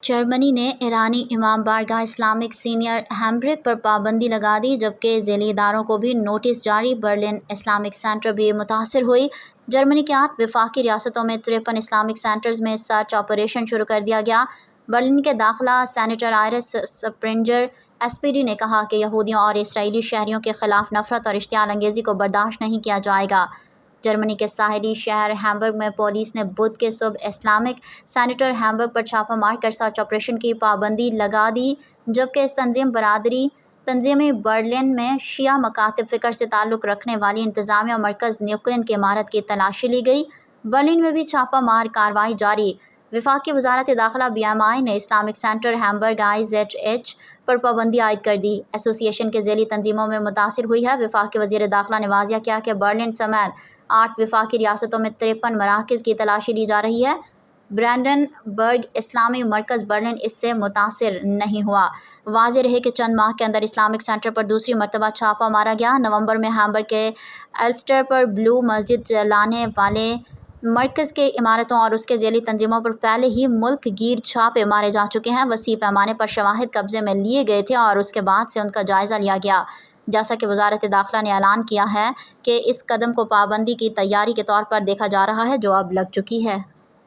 جرمنی نے ایرانی امام بارگاہ اسلامک سینئر ہیمبرگ پر پابندی لگا دی، جبکہ ذیلی اداروں کو بھی نوٹس جاری۔ برلن اسلامک سینٹر بھی متاثر ہوئی۔ جرمنی کے 8 وفاقی ریاستوں میں 53 اسلامک سینٹرز میں سرچ آپریشن شروع کر دیا گیا۔ برلن کے داخلہ سینیٹر آئرس سپرنجر SPD نے کہا کہ یہودیوں اور اسرائیلی شہریوں کے خلاف نفرت اور اشتعال انگیزی کو برداشت نہیں کیا جائے گا۔ جرمنی کے ساحلی شہر ہیمبرگ میں پولیس نے بدھ کے صبح اسلامک سینٹر ہیمبرگ پر چھاپہ مار کر سرچ آپریشن کی پابندی لگا دی، جبکہ اس برادری تنظیمی برلن میں شیعہ مکاتب فکر سے تعلق رکھنے والی انتظامیہ مرکز نیوکلین کی عمارت کی تلاشی لی گئی۔ برلن میں بھی چھاپہ مار کارروائی جاری۔ وفاقی وزارت داخلہ BMI نے اسلامک سینٹر ہیمبرگ IZH پر پابندی عائد کر دی۔ ایسوسی ایشن کے ذیلی تنظیموں میں متاثر ہوئی ہے۔ وفاقی وزیر داخلہ نے واضح کیا کہ برلن سمیت 8 وفاقی ریاستوں میں 53 مراکز کی تلاشی لی جا رہی ہے۔ برانڈنبرگ اسلامی مرکز برلن اس سے متاثر نہیں ہوا۔ واضح رہے کہ چند ماہ کے اندر اسلامک سینٹر پر دوسری مرتبہ چھاپہ مارا گیا۔ نومبر میں ہیمبرگ کے ایلسٹر پر بلو مسجد جلانے والے مرکز کی عمارتوں اور اس کے ذیلی تنظیموں پر پہلے ہی ملک گیر چھاپے مارے جا چکے ہیں۔ وسیع پیمانے پر شواہد قبضے میں لیے گئے تھے اور اس کے بعد سے ان کا جائزہ لیا گیا۔ جیسا کہ وزارت داخلہ نے اعلان کیا ہے کہ اس قدم کو پابندی کی تیاری کے طور پر دیکھا جا رہا ہے، جو اب لگ چکی ہے۔